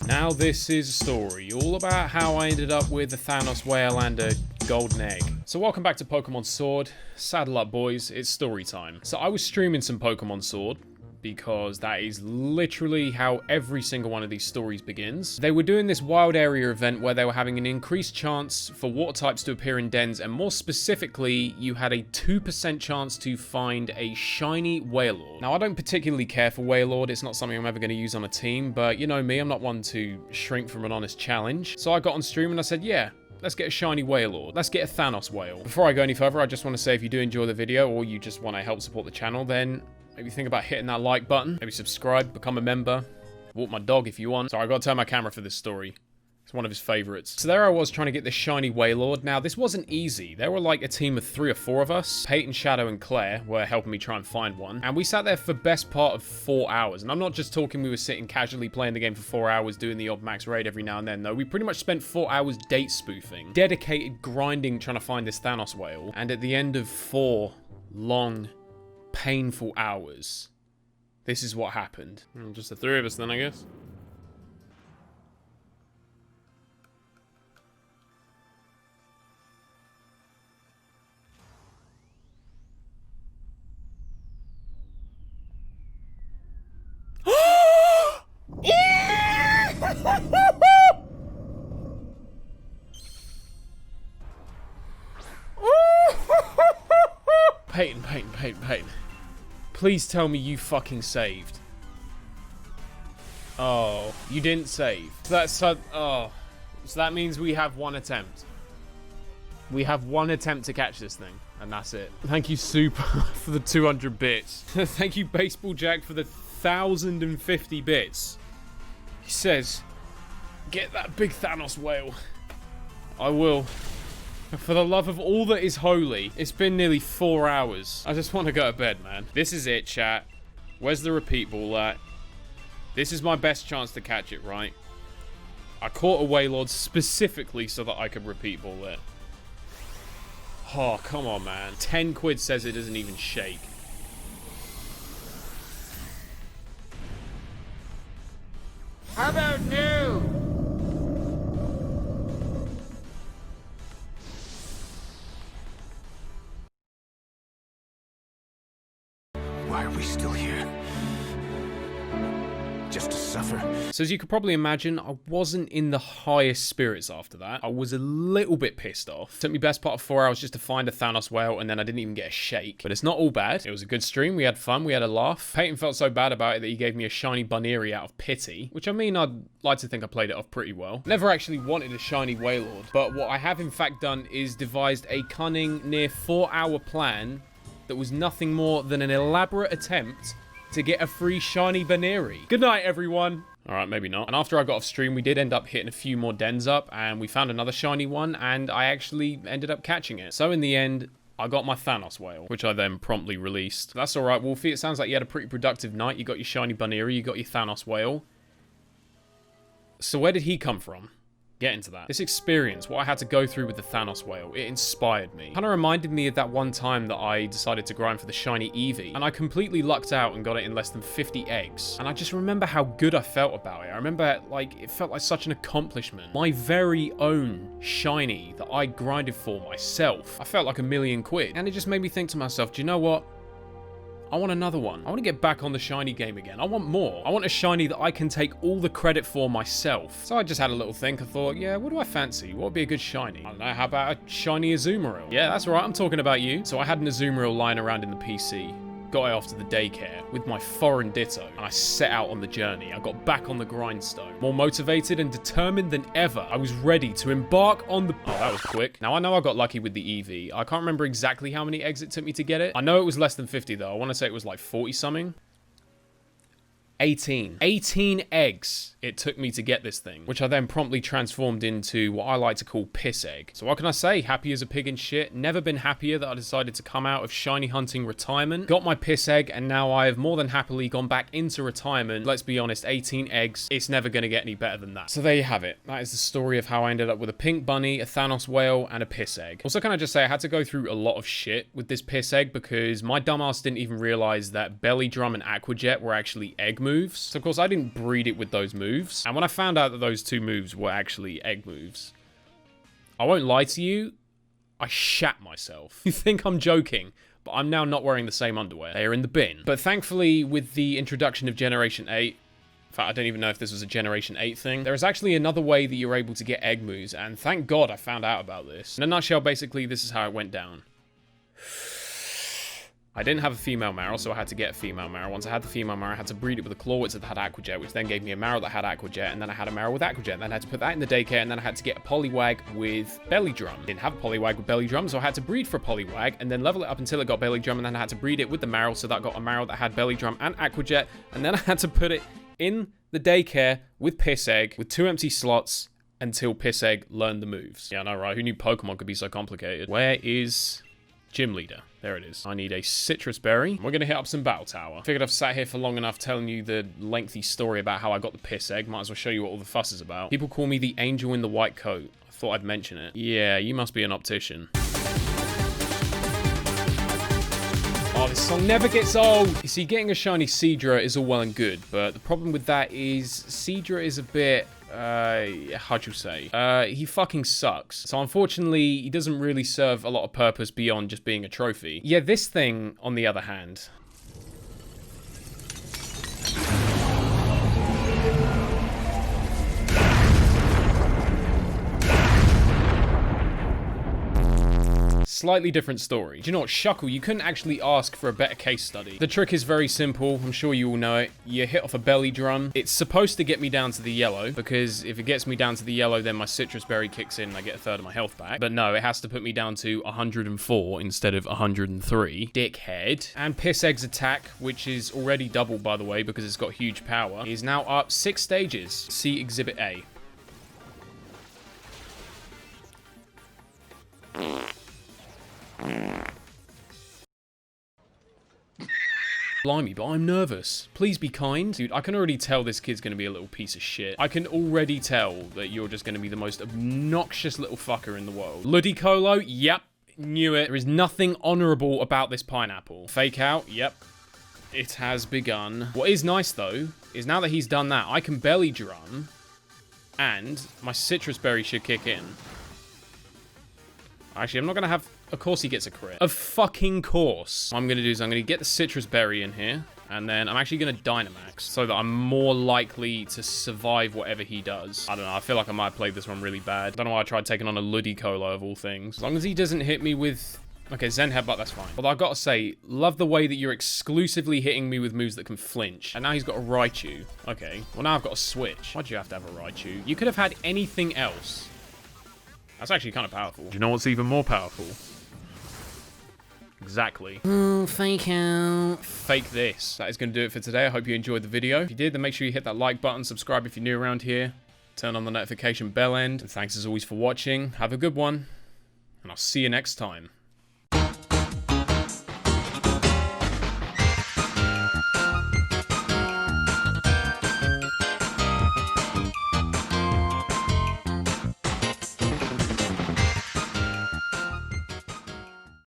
Now this is a story all about how I ended up with a Thanos whale and a golden egg. So welcome back to Pokemon Sword. Saddle up boys, it's story time. So I was streaming some Pokemon Sword because that is literally how every single one of these stories begins. They were doing this wild area event where they were having an increased chance for water types to appear in dens, and more specifically, you had a 2% chance to find a shiny Wailord. Now, I don't particularly care for Wailord, it's not something I'm ever going to use on a team, but you know me, I'm not one to shrink from an honest challenge. So I got on stream and I said, yeah, let's get a shiny Wailord. Let's get a Thanos whale. Before I go any further, I just want to say if you do enjoy the video or you just want to help support the channel, then maybe think about hitting that like button, maybe subscribe, become a member, walk my dog if you want. Sorry, I gotta turn my camera for this story. It's one of his favorites. So there I was trying to get this shiny Wailord. Now, this wasn't easy. There were like a team of 3 or 4 of us. Peyton, Shadow, and Claire were helping me try and find one. And we sat there for the best part of 4 hours. And I'm not just talking we were sitting casually playing the game for 4 hours, doing the odd max raid every now and then. No, we pretty much spent 4 hours date spoofing. Dedicated grinding trying to find this Thanos whale. And at the end of 4 long, painful hours, this is what happened. Just the 3 of us then, I guess. Peyton. Please tell me you fucking saved. Oh, you didn't save. So that means we have 1 attempt. We have 1 attempt to catch this thing, and that's it. Thank you, Super, for the 200 bits. Thank you, Baseball Jack, for the 1,050 bits. He says, get that big Thanos whale. I will. For the love of all that is holy, it's been nearly 4 hours. I just want to go to bed, man. This is it, chat. Where's the repeat ball at? This is my best chance to catch it, right? I caught a Wailord specifically so that I could repeat ball it. Oh, come on, man. 10 quid says it doesn't even shake. How about new? Why are we still here? Just to suffer? So as you could probably imagine, I wasn't in the highest spirits after that. I was a little bit pissed off. It took me best part of 4 hours just to find a Thanos whale, and then I didn't even get a shake. But it's not all bad. It was a good stream. We had fun. We had a laugh. Peyton felt so bad about it that he gave me a shiny Bunnery out of pity, which I mean, I'd like to think I played it off pretty well. Never actually wanted a shiny Wailord, but what I have in fact done is devised a cunning, near 4-hour plan that was nothing more than an elaborate attempt to get a free shiny Bunnery. Good night, everyone. All right, maybe not. And after I got off stream, we did end up hitting a few more dens up, and we found another shiny one, and I actually ended up catching it. So in the end, I got my Thanos whale, which I then promptly released. That's all right, Wolfy. It sounds like you had a pretty productive night. You got your shiny Bunnery, you got your Thanos whale. So where did he come from? Get into that. This experience, what I had to go through with the Thanos whale, it inspired me. Kind of reminded me of that one time that I decided to grind for the shiny Eevee, and I completely lucked out and got it in less than 50 eggs. And I just remember how good I felt about it. I remember, like, it felt like such an accomplishment. My very own shiny that I grinded for myself. I felt like £1,000,000 And it just made me think to myself, do you know what? I want another one. I want to get back on the shiny game again. I want more. I want a shiny that I can take all the credit for myself. So I just had a little think. I thought, yeah, what do I fancy? What would be a good shiny? I don't know, how about a shiny Azumarill? Yeah, that's right, I'm talking about you. So I had an Azumarill lying around in the PC. Got it off to the daycare with my foreign ditto, and I set out on the journey. I got back on the grindstone, more motivated and determined than ever. I was ready to embark on the... Oh, that was quick. Now, I know I got lucky with the Eevee. I can't remember exactly how many eggs it took me to get it. I know it was less than 50, though. I want to say it was like 40-something. 18 eggs it took me to get this thing, which I then promptly transformed into what I like to call piss egg. So what can I say? Happy as a pig in shit. Never been happier that I decided to come out of shiny hunting retirement. Got my piss egg, and now I have more than happily gone back into retirement. Let's be honest, 18 eggs, it's never going to get any better than that. So there you have it. That is the story of how I ended up with a pink bunny, a Thanos whale, and a piss egg. Also, can I just say I had to go through a lot of shit with this piss egg because my dumbass didn't even realize that Belly Drum and Aqua Jet were actually egg moves. moves. So, of course, I didn't breed it with those moves. And when I found out that those 2 moves were actually egg moves, I won't lie to you, I shat myself. You think I'm joking, but I'm now not wearing the same underwear. They are in the bin. But thankfully, with the introduction of Generation 8, in fact, I don't even know if this was a Generation 8 thing. There is actually another way that you're able to get egg moves, and thank God I found out about this. In a nutshell, basically, this is how it went down. I didn't have a female Marrow, so I had to get a female Marrow. Once I had the female Marrow, I had to breed it with a Clawitz that had Aqua-Jet, which then gave me a Marrow that had Aqua-Jet, and then I had a Marrow with Aqua-Jet, and then I had to put that in the daycare, and then I had to get a Poliwag with Belly Drum. Didn't have a Poliwag with Belly Drum, so I had to breed for a Poliwag, and then level it up until it got Belly Drum, and then I had to breed it with the Marrow, so that I got a Marrow that had Belly Drum and Aqua-Jet, and then I had to put it in the daycare with Piss Egg, with 2 empty slots, until Piss Egg learned the moves. Yeah, I know, right? Who knew Pokemon could be so complicated? Where is Gym Leader? There it is. I need a Citrus Berry. We're going to hit up some Battle Tower. Figured I've sat here for long enough telling you the lengthy story about how I got the Piss Egg. Might as well show you what all the fuss is about. People call me the Angel in the White Coat. I thought I'd mention it. Yeah, you must be an optician. Oh, this song never gets old. You see, getting a shiny Seadra is all well and good, but the problem with that is Seadra is a bit, how'd you say? He fucking sucks. So unfortunately, he doesn't really serve a lot of purpose beyond just being a trophy. Yeah, this thing, on the other hand, slightly different story. Do you know what, Shuckle, you couldn't actually ask for a better case study. The trick is very simple. I'm sure you all know it. You hit off a Belly Drum. It's supposed to get me down to the yellow, because if it gets me down to the yellow, then my Citrus Berry kicks in and I get a third of my health back. But no, it has to put me down to 104 instead of 103. Dickhead. And Piss Egg's attack, which is already doubled, by the way, because it's got huge power, is now up 6 stages. See Exhibit A. Blimey, but I'm nervous. Please be kind. Dude, I can already tell this kid's going to be a little piece of shit. I can already tell that you're just going to be the most obnoxious little fucker in the world. Ludicolo? Yep. Knew it. There is nothing honorable about this pineapple. Fake out? Yep. It has begun. What is nice, though, is now that he's done that, I can Belly Drum, and my Citrus Berry should kick in. Actually, I'm not going to have... Of course he gets a crit. Of fucking course. What I'm going to do is I'm going to get the Citrus Berry in here, and then I'm actually going to Dynamax, so that I'm more likely to survive whatever he does. I don't know. I feel like I might have played this one really bad. I don't know why I tried taking on a Ludicolo of all things. As long as he doesn't hit me with... Okay, Zen Headbutt, that's fine. Although I've got to say, love the way that you're exclusively hitting me with moves that can flinch. And now he's got a Raichu. Okay, well now I've got a switch. Why'd you have to have a Raichu? You could have had anything else. That's actually kind of powerful. Do you know what's even more powerful? Exactly. Oh, fake out. Fake this. That is going to do it for today. I hope you enjoyed the video. If you did, then make sure you hit that like button, subscribe if you're new around here, turn on the notification bell end. And thanks as always for watching. Have a good one, and I'll see you next time.